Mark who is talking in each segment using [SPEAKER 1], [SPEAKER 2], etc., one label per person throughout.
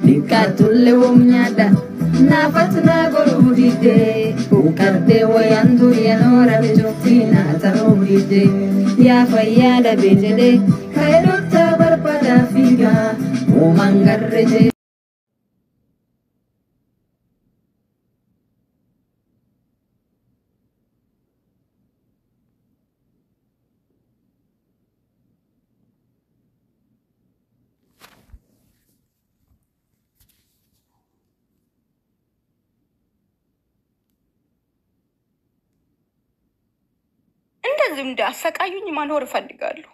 [SPEAKER 1] Bikatulle womnyada nafatna gorudide ukarte wayandu yanora bejoftina tarudide ya fayada bejede kayrota barpada figa umangarreje.
[SPEAKER 2] እንደዚህም እንዳሰቃዩኝ ማኖር እፈልጋለሁ።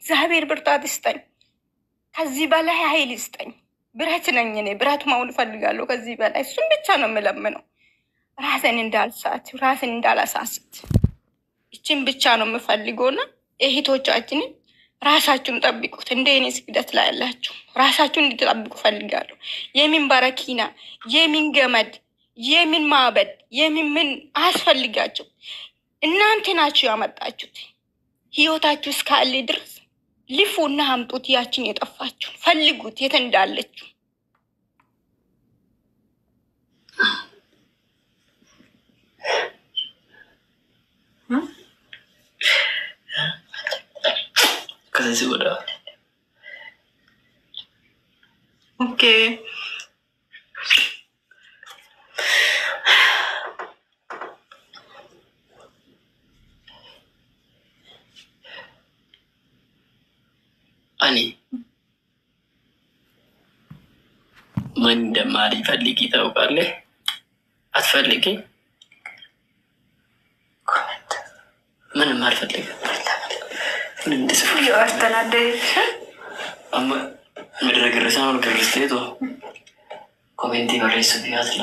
[SPEAKER 2] እግዚአብሔር ብርታት ይስጠኝ፣ ከዚህ በላይ ኃይል ይስጠኝ። ብረት ነኝ እኔ፣ ብረት መሆን እፈልጋለሁ ከዚህ በላይ። እሱን ብቻ ነው የምለምነው፣ ራሴን እንዳልሳት፣ ራሴን እንዳላሳስት። እችን ብቻ ነው የምፈልገውና እህቶቻችንን ራሳችሁን ጠብቁት። እንደ እኔ ስግደት ላይ ያላችሁ ራሳችሁን እንድትጠብቁ እፈልጋለሁ። የምን በረኪና፣ የምን ገመድ፣ የምን ማዕበል፣ የምን ምን አያስፈልጋቸው። እናንተ ናችሁ ያመጣችሁት። ህይወታችሁ እስካለ ድረስ ልፉና አምጡት። ያችን የጠፋችሁ ፈልጉት፣ የት እንዳለችው።
[SPEAKER 3] ከዚህ ወደ
[SPEAKER 2] ኦኬ
[SPEAKER 3] ani ምን እንደማልፈልግ ታውቃለህ? አትፈልጊ? ምንም አልፈልግም። ምንም እንደዚህ
[SPEAKER 2] ያስተናደድሽ
[SPEAKER 3] አማ ምድረገረሳውን ከርስቴቶ ኮሜንቲ በሬስ ቢያትላ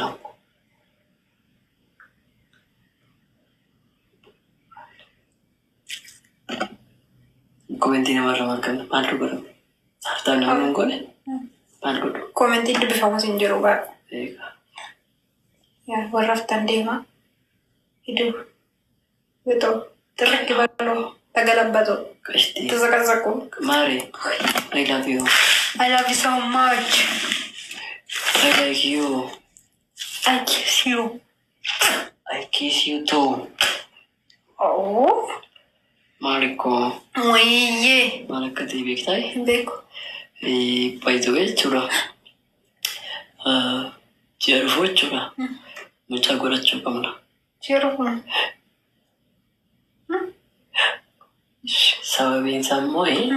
[SPEAKER 3] ኮሜንቲ ነው ማረማከን አልኩ ገረ ሳፍታና ምን ቆለ አልኩ
[SPEAKER 2] ኮሜንቲ ድብፋውስ እንጀሮ ጋር ያ ወራፍታ እንደማ ሂዱ ወጦ ትርክ ባሎ ተገለበጡ ተዘቀዘቁ።
[SPEAKER 3] ማሪ I love you.
[SPEAKER 2] I love you so much.
[SPEAKER 3] I like you.
[SPEAKER 2] I kiss you.
[SPEAKER 3] I kiss you too.
[SPEAKER 2] Oh.
[SPEAKER 3] Mariko.
[SPEAKER 2] Oye.
[SPEAKER 3] Marika TV ktai?
[SPEAKER 2] Beko.
[SPEAKER 3] By the way, chura. Jervo chura. Mucha gora chupamna.
[SPEAKER 2] Jervo.
[SPEAKER 3] Sababin samoi.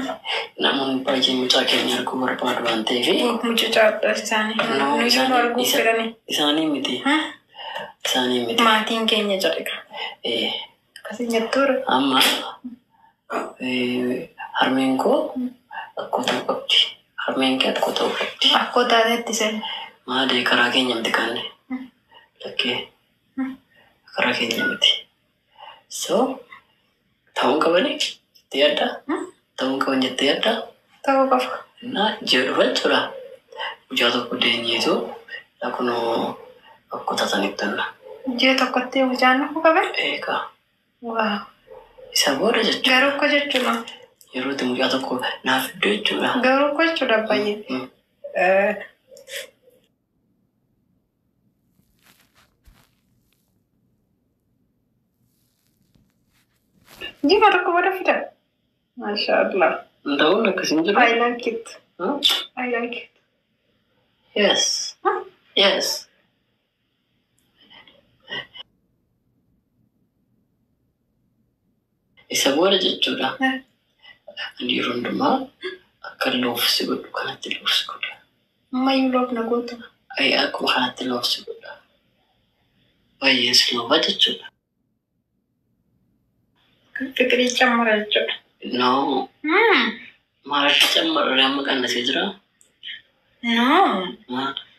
[SPEAKER 3] Namun pagi mucha kenya aku berpadu an TV.
[SPEAKER 2] Mucha chapter sana.
[SPEAKER 3] No,
[SPEAKER 2] Nuju norgu firani.
[SPEAKER 3] Isani miti. Isani miti.
[SPEAKER 2] Matiin kenya jarika. Kasi nyatur.
[SPEAKER 3] Amma. Harmenko. Aku tahu pasti. Harmenko aku tahu pasti.
[SPEAKER 2] Aku tahu itu sih.
[SPEAKER 3] Made karagenya mtikane. Laki. Karagenya mti. So. Tahu kau ni? Tiada. Tahu kau ni tiada?
[SPEAKER 2] Tahu kau?
[SPEAKER 3] Nah, jauh cura. Jauh kudenya itu, aku no, aku tak tahu itu na.
[SPEAKER 2] Jauh tak kau tiada hujan aku kau?
[SPEAKER 3] Eka.
[SPEAKER 2] Wow.
[SPEAKER 3] Sabor aja.
[SPEAKER 2] Garuk kau je cuma.
[SPEAKER 3] Jauh tu mungkin aku naf deh cura.
[SPEAKER 2] Garuk kau cura bayi. Jika aku ada film, Masya Allah.
[SPEAKER 3] Tahu nak kesinjau?
[SPEAKER 2] I like it. I like it.
[SPEAKER 3] Yes. Yes. Sabor aja cura. Andi rondma, akan love sebut bukan hati love sebut.
[SPEAKER 2] Mayu love nak tu.
[SPEAKER 3] Ay aku hati love sebut. Bayi slow aja cura.
[SPEAKER 2] Fikri camar aja.
[SPEAKER 3] No. Malah camar yang makan nasi jeruk.
[SPEAKER 2] No.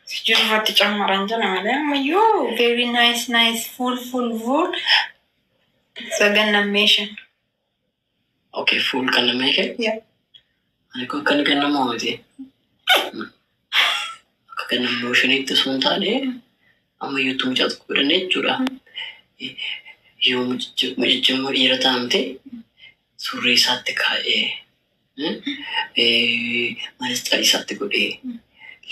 [SPEAKER 2] Sejujurnya hati camar aja namanya. Mayu, very nice, full. It's a gun animation.
[SPEAKER 3] Okay, full kan animation?
[SPEAKER 2] Yeah.
[SPEAKER 3] Aku kan mau aja. Aku kan animation itu sebentar deh. Ama YouTube jatuh kurang cura. Yung cuma ira tamte suri sate kae malas tadi sate gede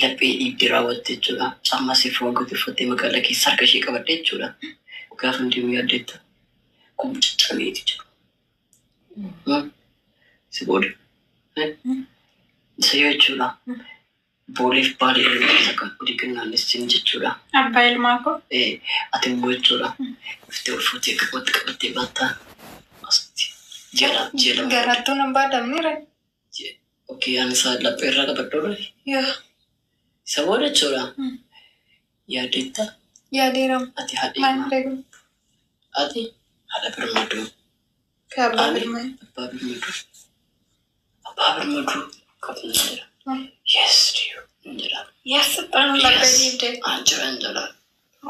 [SPEAKER 3] laphee dhiibdee raawwatte jechuudha. Caammaa siif waggooti uffattee magaalaa keessa harka ishee qabadde jechuudha. Gaafa deemu yaaddeetta. Kun caccabeeti jiru. Si booda isa yoo jechuudha. Booliif baay'ee kan odii kennaanis sin jechuudha.
[SPEAKER 2] Abbaa ilmaa koo.
[SPEAKER 3] Ati immoo jechuudha. Iftee uffattee qabattee baattaa. Jela.
[SPEAKER 2] Garattuun hin baadamneera.
[SPEAKER 3] Okey, ani saat laphee irraa qabaddoodha.
[SPEAKER 2] Yaa.
[SPEAKER 3] Isa booda jechuudha. Yaaddeetta.
[SPEAKER 2] Yaadeeramu.
[SPEAKER 3] Ati haadha
[SPEAKER 2] Maal
[SPEAKER 3] ilmaa.
[SPEAKER 2] beeku?
[SPEAKER 3] Ati haadha birmaduu.
[SPEAKER 2] Abbaa ilmaa.
[SPEAKER 3] Abbaa birmaduu. Abbaa birmaduu qabna jedha. Yes, dear. Jedha.
[SPEAKER 2] Yes, xaan laphee dhiibdee.
[SPEAKER 3] Anjala.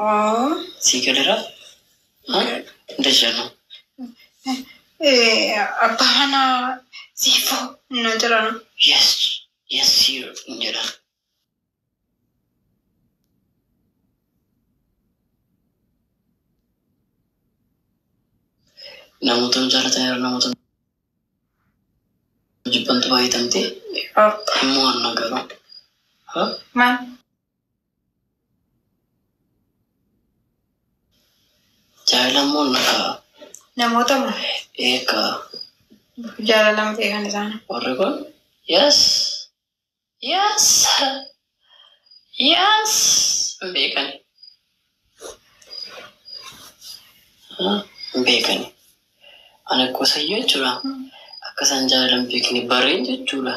[SPEAKER 2] Oh.
[SPEAKER 3] Sii galeera? Ndeshano.
[SPEAKER 2] Abbaa kana siifoo na jiran.
[SPEAKER 3] Yes, dear. Jedha. Namoota jaalatan namoota jibbantu baay'atamte immoo anna garuu.
[SPEAKER 2] Maal?
[SPEAKER 3] Jaalamoon
[SPEAKER 2] Namoota moo?
[SPEAKER 3] eegaa
[SPEAKER 2] Jaalalan beekan isaan.
[SPEAKER 3] warri kun yes beekani. Beekani. Ani gosayyoo jechuudha. Akka isaan jaalalan beekani bareen jechuudha.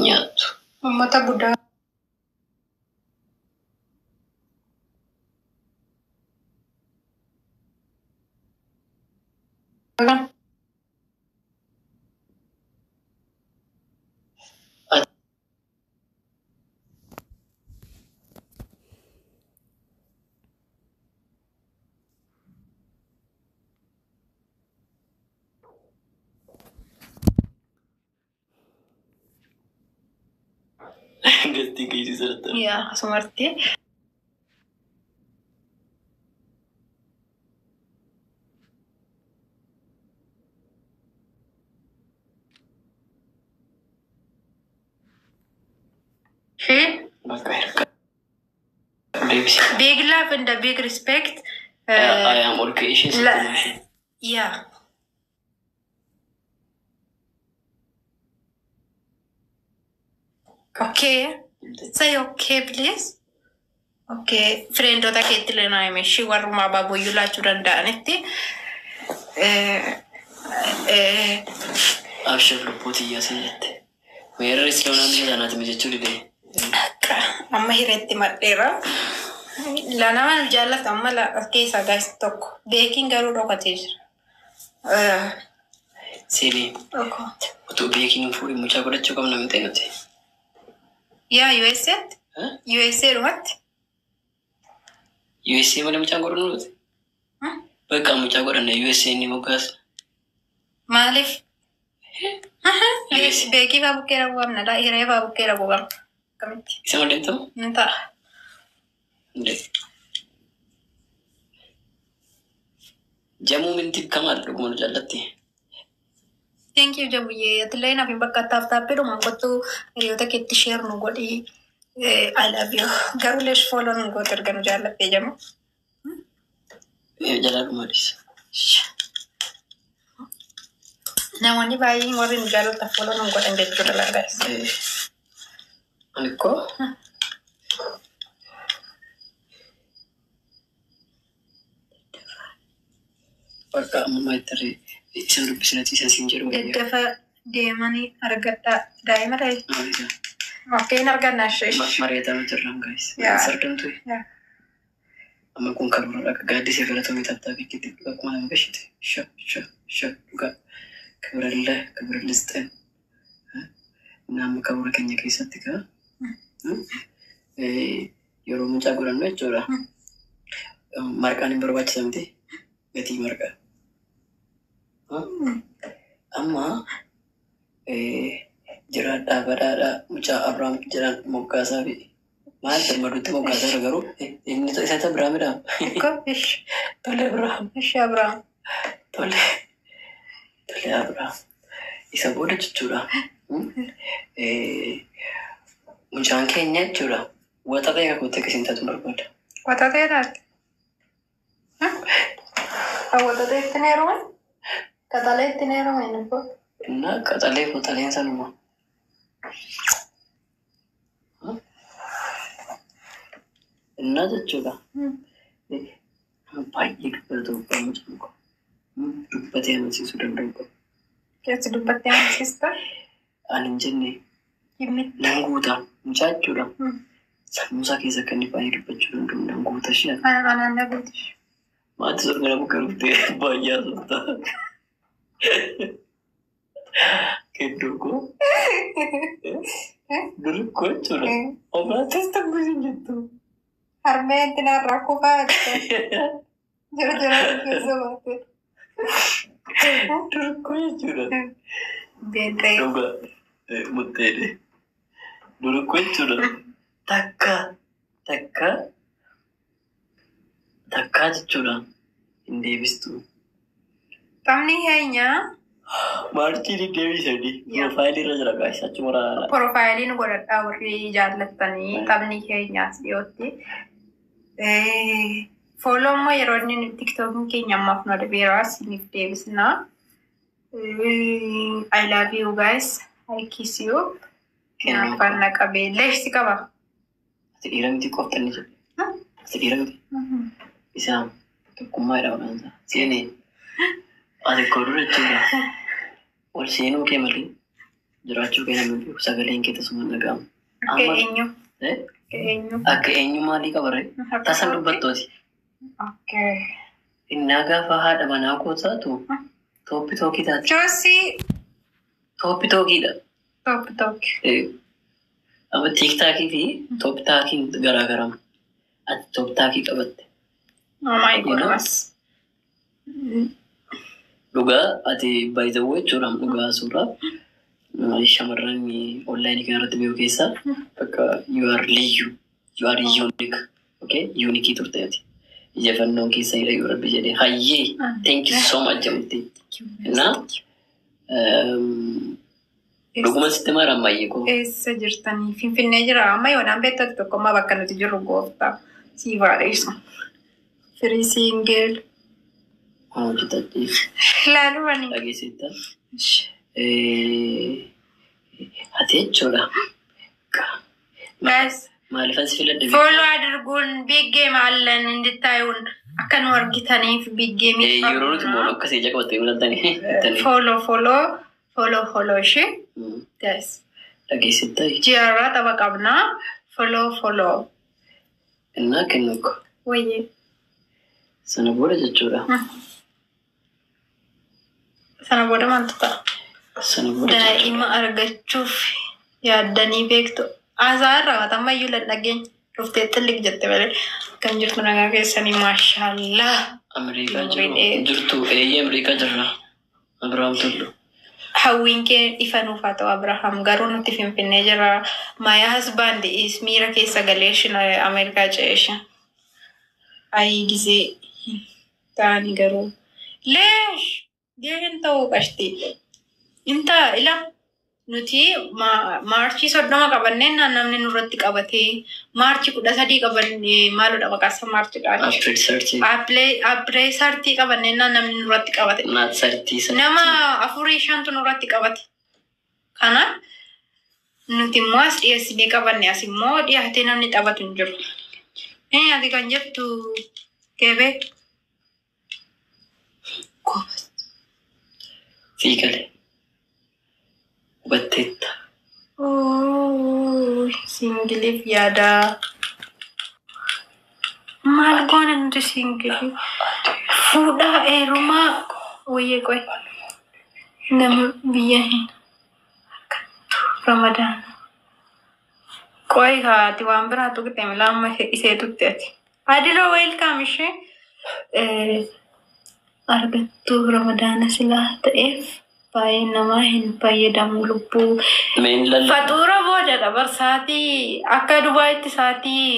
[SPEAKER 3] Nyaattu.
[SPEAKER 2] Uummata guddaa.
[SPEAKER 3] Gasti kaisi sarata.
[SPEAKER 2] Yaa asumartii.
[SPEAKER 3] Bakka hirka. Deebisi.
[SPEAKER 2] Big love and a big respect.
[SPEAKER 3] I am okay.
[SPEAKER 2] Yeah. Okay. Say okay, please. Okay. Friendota keettile naime shi warruma baboyyuu laachuu danda'anitti.
[SPEAKER 3] Abshir lubbuutii iyyasan jette. Weerarri islaamnaa biyya janaati mijechuu didee.
[SPEAKER 2] Amma hireetti madheera. Lanamaan jaallata amma keessa gaas tokko. Beekiin garuu dhokatee jira.
[SPEAKER 3] Seenii. Utuu beekiin fuudhii mucaa godhachuu qabna miti nuti.
[SPEAKER 2] Yaa USA'tti? USA dhumatti?
[SPEAKER 3] USA malee mucaa godhannu nuti. Bakka mucaa godhanna USA inni moggaasa.
[SPEAKER 2] Maaliif? Beekii faa bukkeera bu'amna dha. Hiree faa bukkeera bu'amna. Kamitti?
[SPEAKER 3] Isa malee ta'u?
[SPEAKER 2] Nta.
[SPEAKER 3] Jamuu minti kamaal dhuguma jaallatti.
[SPEAKER 2] Thank you Jabuye. Atillee naaf hin bakka taappee dhumaan kottu hiriyoota keetti share nu godhi. I love you. Garuu leesh follow nu gootu erga nu jaallattee jamu.
[SPEAKER 3] Jalaa dhumaadhis.
[SPEAKER 2] Namoonni baay'een warri nu jaallatan follow nu godhan jechuudha laagaas.
[SPEAKER 3] Ani koo bakka ammaa itti isin dubbisnati isa siin jedhu.
[SPEAKER 2] Daddafa deemanii argadhaa daa'ima ta'e. Okkee hin argannaa ishee.
[SPEAKER 3] Mari'ataa nuti irraan gaa'is. Sardamtu. Amma kun karoora akka gaaddisee filatamee tattaa beekiti akkuma nama gashite. Dhugaa. Kabirallee ta'e. Naannoo karoora keenya keessatti kaa. Yeroo mucaa godhannu jechuudha. Marqaan hin barbaachisamte gatii marqaa. Amma jiraadhaa badhaadhaa mucaa Abrahaam jedhan moggaasaa fi maal dammaduutti moggaasaa garuu inni isa Abrahaamidha. Tole Abrahaam. Tole Abrahaam. Isa booda jechuudha. Mucaan keenya jechuudha. Wata ta'e akka kuttee akkasiin taatu barbaada.
[SPEAKER 2] Wata ta'e taate. Wata ta'e itti neeruma. Qaxalee itti neeruma inni koo.
[SPEAKER 3] Innaa qaxalee fotaleen sanuma. Innaa jechuudha. Baay'ee dubbatu mucaan koo. Dubbatee amansiisuu danda'u qabu.
[SPEAKER 2] Keessi dubbattee amansiista.
[SPEAKER 3] Ani hin jenne. Nan guutaa mucaa jechuudha. Sammuusaa keessa akka inni baay'ee dubbachuu danda'u nan guuta ishee.
[SPEAKER 2] Anaan na guuti.
[SPEAKER 3] Maatii sorgana bukkee dhuftee baay'ee asootaa. Keddoo koo. Duri koo jechuudha. Obaates ta'uu hin jettu.
[SPEAKER 2] Harmeen tinarraa kufaa jechuudha. Jira keessa baatee.
[SPEAKER 3] Duri koo jechuudha.
[SPEAKER 2] Beekee.
[SPEAKER 3] Dhugaa mutteedhe. Duri koo jechuudha. Takka jechuudha. Hin deebistu.
[SPEAKER 2] Taphni keenya.
[SPEAKER 3] Maartii deebisanii piroofaayilii irra jira gaa'isa achuma raala.
[SPEAKER 2] Piroofaayiliin godhadhaa warri jaallattanii taphni keenyaas dhiyootti. Fooloo immoo yeroo inni tiktookiin keenya ammaaf nu dhabeeraa isiniif deebisnaa. I love you guys. I kiss you. Afaan naqabee leeshsi qaba.
[SPEAKER 3] Ati dhiira miti qoftanii jedhe. Ati dhiira miti. Isaan tokkummaa jedha walaansaa. Seenee ati kooduu jechuudha. Wal seenuu kee malee jiraachuu kee namni sagaleen kee tasuma dhaga'amu.
[SPEAKER 2] Akka eenyu?
[SPEAKER 3] Akka eenyu maalii qabarre? Tasan dubbattooti.
[SPEAKER 2] Okay.
[SPEAKER 3] Innaa gaafa haadha manaa koo taatu tooppi tookii taati.
[SPEAKER 2] Joosii.
[SPEAKER 3] Tooppi tookiidha.
[SPEAKER 2] Tooppi.
[SPEAKER 3] Amma tiiktaakii fi tooppi taakiin garaagarama. Ati tooppi taakii qabatte.
[SPEAKER 2] Oh my goodness.
[SPEAKER 3] Dhugaa ati baay'ee jechuudha dhugaa suuraa shamarran onlaayinii kana irratti beeku keessaa bakka you are unique. Okay? Unique turte ati. Ijaafannoon keessa hidha yoo rabbi jedhee hayyee thank you so much jamutti. Innaa dhuguma sitti maara ammayyee koo.
[SPEAKER 2] Eessa jirtanii? Finfinnee jira. Amma yoonaan beektatu tokkummaa bakka nuti jirru gooftaa. Sii baadheessu. Firii siingeel.
[SPEAKER 3] Hojjetatti.
[SPEAKER 2] Laalumani.
[SPEAKER 3] Dhageessita. Ati jechuudha.
[SPEAKER 2] Guys.
[SPEAKER 3] Maaliifan si filadhe?
[SPEAKER 2] Follow adirguun big game allan inditaayuun akka nu argitaniif big game.
[SPEAKER 3] Yeroo nuti immoo akkasii ija qabattee mul'atanii.
[SPEAKER 2] Follow ishee. Guys.
[SPEAKER 3] Dhageessita.
[SPEAKER 2] Ji'arraa tapha qabnaa. Follow.
[SPEAKER 3] Innaa kennuuko.
[SPEAKER 2] Wayyee.
[SPEAKER 3] Sana booda jechuudha.
[SPEAKER 2] Sana booda maaltu ta'a?
[SPEAKER 3] Sana booda
[SPEAKER 2] daa'ima argachuuf yaaddanii beektu. Azaarraa matammayyuu ladhageenya dhuftee xilliq jette malee kan jirtu nagaa keessanii maashaallah.
[SPEAKER 3] Ameerikaa jirtu eeyyee Ameerikaa jirra. Abiraam Tullu.
[SPEAKER 2] Hawwiin kee ifa nuuf haa ta'u Abiraam garuu nuti Finfinnee jira. My husband is miira keessa galeeshin Ameerikaa ce'eeshin. Ayii gisee ta'anii garuu. Leesh! Gehen ta'uu qashti. Inta ila nuti maarchii 30 qabanneen namni nurratti qabatee maarchii 13 qabannee maaludha maqaasa maarchiidhaan. April 30 qabanneen namni nurratti qabate. Nama 4-5 nurratti qabate. Kana nuti immoo as dhiyeessinee qabanne as immoo dhiyaatee namni taphatu hin jiru. Ati kan jettu Keebee.
[SPEAKER 3] Fiigale. Hubatteetta.
[SPEAKER 2] Singiliif yaadaa. Maal goona nuti singiliif? Fuudhaa heerumaa wayyee qoy. Nama biyya hin Ramadaan. Qoy haati waan biraatu qixxe milaamma isee tutte ati. Adiloo welcome ishee. Argattuu Ramadaana silaa ta'eef baay'ee namaa hin fayyadamu lubbuu. Faxuura boodadha barsaatii akka Dubaayitti saatii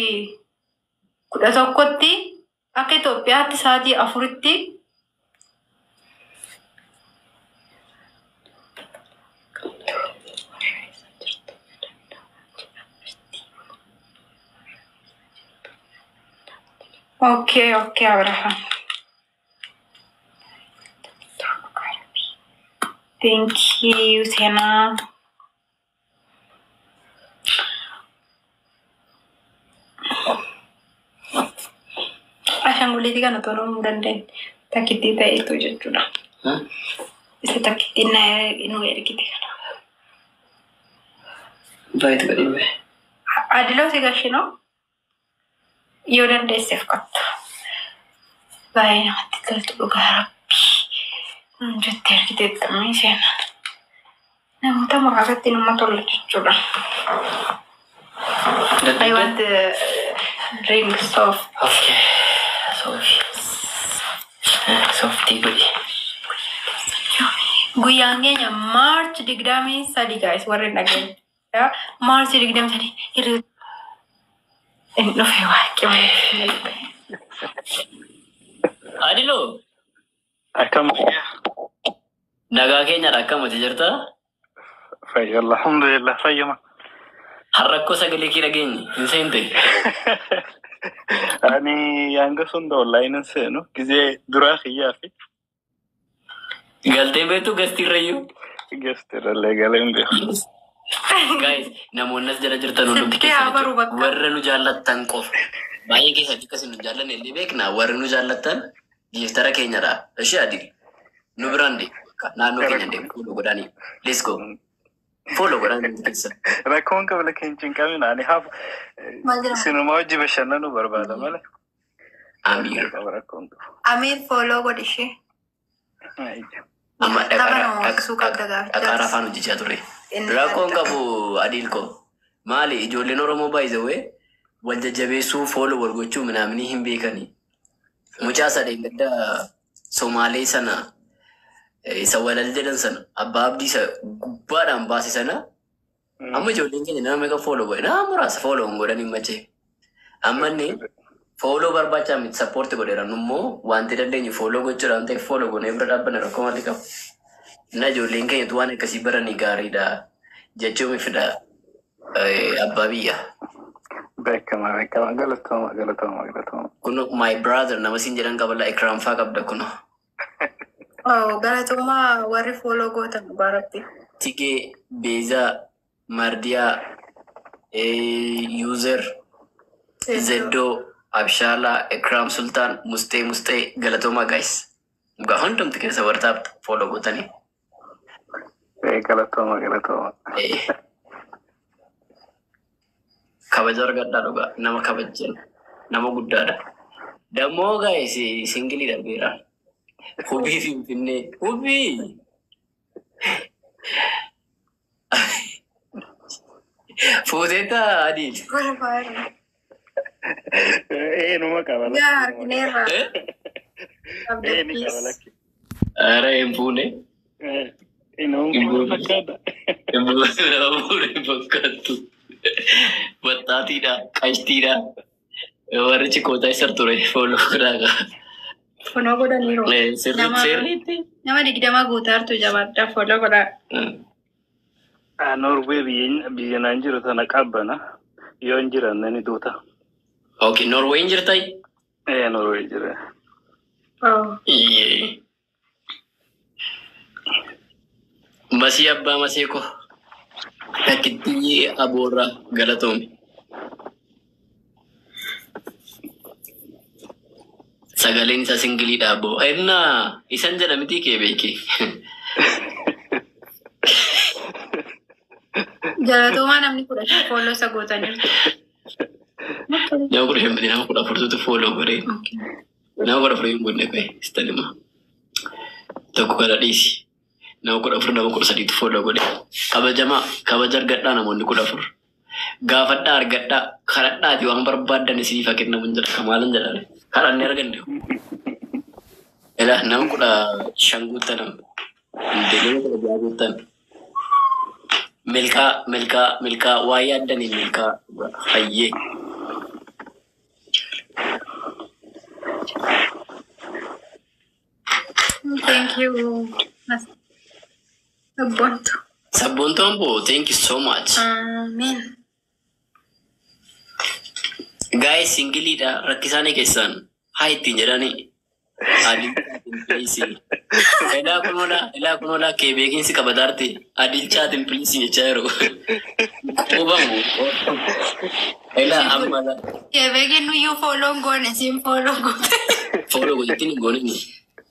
[SPEAKER 2] 11tti akka Itoophiyaatti saatii 4tti. Okay, Abraham. Thank you, Sena. Ashanguliti kana tolong dandeng. Takiti ta itu jechuudha. Isa takiti na inu ergite kana.
[SPEAKER 3] Baik tu kadime.
[SPEAKER 2] Adilo si gashino. Yo dandeessef qatta. Baay'ee namatti toltu dhugaa rabbi. Jettee ergiteettamii seenaan. Namoota muraasatti nama tola jechuudha. I want the drink soft.
[SPEAKER 3] Okay. Softy good.
[SPEAKER 2] Guyyaan keenya March 23 guys, warreen dhageen. March 23 hirriba. Inni dhufee waaqee
[SPEAKER 3] Adilo.
[SPEAKER 4] Akkam
[SPEAKER 3] Nagaa keenya akkamati jirta?
[SPEAKER 4] fayya alhamdulillah fayyama.
[SPEAKER 3] Harrakkoo sagalee kee dhageenye hin seente.
[SPEAKER 4] Ani yanga sun da online seenu gisee duraa xiyyaa fi
[SPEAKER 3] Galtee beektu gastirrayyuu.
[SPEAKER 4] gestirallee galeen beeku.
[SPEAKER 3] Guys, namoonni as jala jirtan hundi warra nu jaallattan qofa. Baay'ee keessatti akkasii nu jaallanne illee beekna. Warra nu jaallattan giftara keenyadha. Ishee adii. Nu biraan deemu. Naannoo keenya deemu. Fuula godhanii. Let's go. Fuula godhanii keessa.
[SPEAKER 4] Rakkoon qabla keenchin qabin ani haaf sinuma hojii bashannanu barbaada mala.
[SPEAKER 3] Amiir.
[SPEAKER 2] Amiir follow godhishee.
[SPEAKER 3] Amma dhaqaara afaan hojjechaa ture. Rakkoon qabu Adiilko. Maali ijoolleen Oromoo baay'isawee wal jajjabeessuu follow wal gochuu minaamini hin beekani. Mucaa sadeen gadda Somaalee sana isa walal jedhan sana abbaa abdii isa gubbaadhaan baase sana amma ijoolleen keenya nama meeqa follow godhe nama muraasa follow hin godhan hin mache. Amma inni follow barbaacha miti support godheeran immoo wanti dandeenyu follow gochuudhaan ta'e follow godhee bira dhaabbanne rakkoo malee qabu. Na ijoolleen keenya waan akkasii baranii gaariidha jechuun fida abbaa biyya.
[SPEAKER 4] Beekama galatooma.
[SPEAKER 3] Kun my brother nama siin jedhan qabala Ikram faa qabda kuno.
[SPEAKER 2] Oh, galatooma warri follow gootan baratti.
[SPEAKER 3] Tige Beza Mardia user Zeddo Abshala Ikram Sultan Muste galatoma guys. Ga hundumti keessa wartaaf follow gootanii.
[SPEAKER 4] Galatooma.
[SPEAKER 3] Kabaja argadhaa dhugaa nama kabajan nama guddaadha. Dammoo guys singilii darbeera. Hubii Finfinnee hubii. Fuuteeta Adii.
[SPEAKER 4] Numa qabala.
[SPEAKER 2] Yaa argineerra.
[SPEAKER 4] Ni qabala.
[SPEAKER 3] Ara hin fuune.
[SPEAKER 4] Numa fakkaata.
[SPEAKER 3] Hin fakkaatu. Battaatiidha qashtiidha. Warri chikoota isa ture follow godhaaga.
[SPEAKER 2] Follow godhaniiru.
[SPEAKER 3] Sirriitti.
[SPEAKER 2] Nama 20 guutaartu jabaadha follow godhaa.
[SPEAKER 4] Norway biyya naan jiru tana qabbana yoo hin jiranne ni duuta.
[SPEAKER 3] Okay, Norway hin jirtai?
[SPEAKER 4] Norway jira.
[SPEAKER 2] Oh.
[SPEAKER 3] Masii abbaa masii ko. Takkitti aboorra galatoomi. Sagaleen isa singilii dhaaboo. Ennaa isan jedha miti kee beeki.
[SPEAKER 2] Galatooma namni kudha follow isa gootaniirtu.
[SPEAKER 3] Nama kudha shan nama kudha afurtuutu follow godhee. Nama kudha afurii hin godhe ka'e istalima. Tokko kana dhiisi. Nama kudha afur nama kudha sadiitu follow godhe. Kabaja argadhaa namoonni kudha afur. Gaafadhaa argadhaa kadhadhaati waan barbaaddan isiniif akka kennamu hin jedha kamaalan jedhame. Kadhanne arganne. Ela nama kudha shan guuttan. Nama kudha jaha guuttan. Milkaa waa yaaddanii milkaa hayyee.
[SPEAKER 2] Thank you.
[SPEAKER 3] Sabontombo, thank you so much.
[SPEAKER 2] Amen.
[SPEAKER 3] Guys, singilidha rakkisaanii keessan Hai tinjerani. Adil please. Ela kunola kebekin si kabadarti. Adil chatin please ni charo. Obamu. Ela amala.
[SPEAKER 2] Kebegi nu you follow gone sim follow gone.
[SPEAKER 3] Follow go itini gone ni.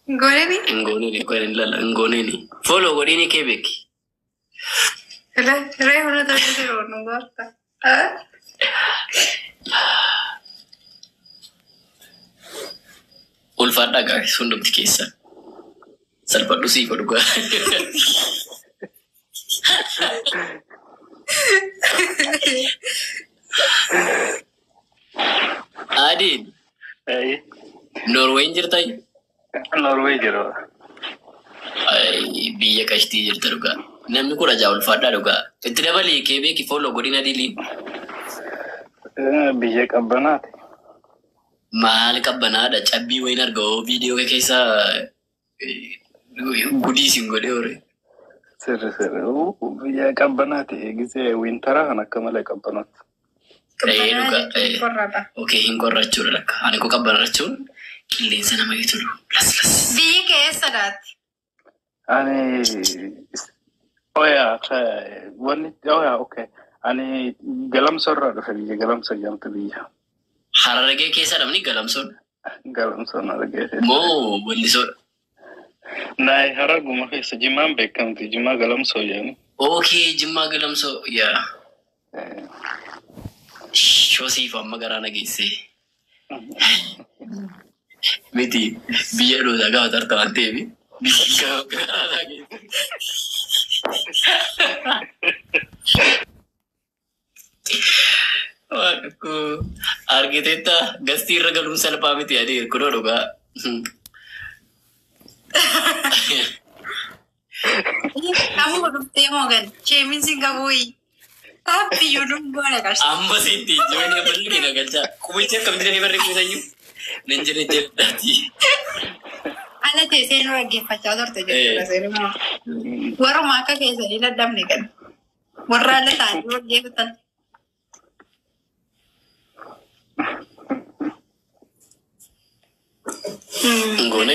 [SPEAKER 2] Gone ni?
[SPEAKER 3] Ngone ni ko lala ngone ni. Follow go ni kebeki.
[SPEAKER 2] Re uno tercero no guarda.
[SPEAKER 3] Ulfada guys, sunduk di kisah. Salpa dusi ko duga. Adin.
[SPEAKER 4] Hey,
[SPEAKER 3] Norway jirtai.
[SPEAKER 4] Norway jiro.
[SPEAKER 3] Ay biya kashti jirta duga. Namni kura ja ulfada duga. Itira bali kebe ki follow godina dili.
[SPEAKER 4] Biyya qabbanaati.
[SPEAKER 3] Maal qabbanaadha cabbii wayin argoo viidiyoo keessa gudii sin godhe ore.
[SPEAKER 4] Sirri. Biyya qabbanaati. Gisee wintara kan akka malee qabbanaati.
[SPEAKER 3] Dhuga. Okay, hin qorrachuudha lakka. Ani ko qabbanachuun qilleensa nama yuutulu. Las.
[SPEAKER 2] Biyyi keessa daati.
[SPEAKER 4] Ani okay. Ani galamsorraa dhufe biyya galamsa jamtu biyya.
[SPEAKER 3] Harargee keessa namni galamsoon.
[SPEAKER 4] Galamsoon argee.
[SPEAKER 3] Moo wallisoodha.
[SPEAKER 4] Naay haraguma keessa Jimmaan beekamti. Jimmaa galamsoo jedhani.
[SPEAKER 3] Okay, Jimmaa galamsoo yaa. Shoosiif amma garaa nageesse. Miti biyya dhootaa gaafa tarta waan ta'eef biyya garaa nageesse. Aku argitetta gasti irra galuun salphaa miti adeer kunoo dhugaa.
[SPEAKER 2] Kamu dhuftee moogan cheeminsi gabuuyi. Haappiyyuu dhuggoone qarsa.
[SPEAKER 3] Amma sitti ijoollee balli keenya galchaa. Kubicha akkam jedhanii barreeffatan nan jedhe jedhaati.
[SPEAKER 2] Ala teessee nu dhaggeeffachaa turte jechuudha seerumaa. Warruma akka keessanii daddabne kan. Warra ala ta'anii dhaggeeffatan.
[SPEAKER 3] Ngone.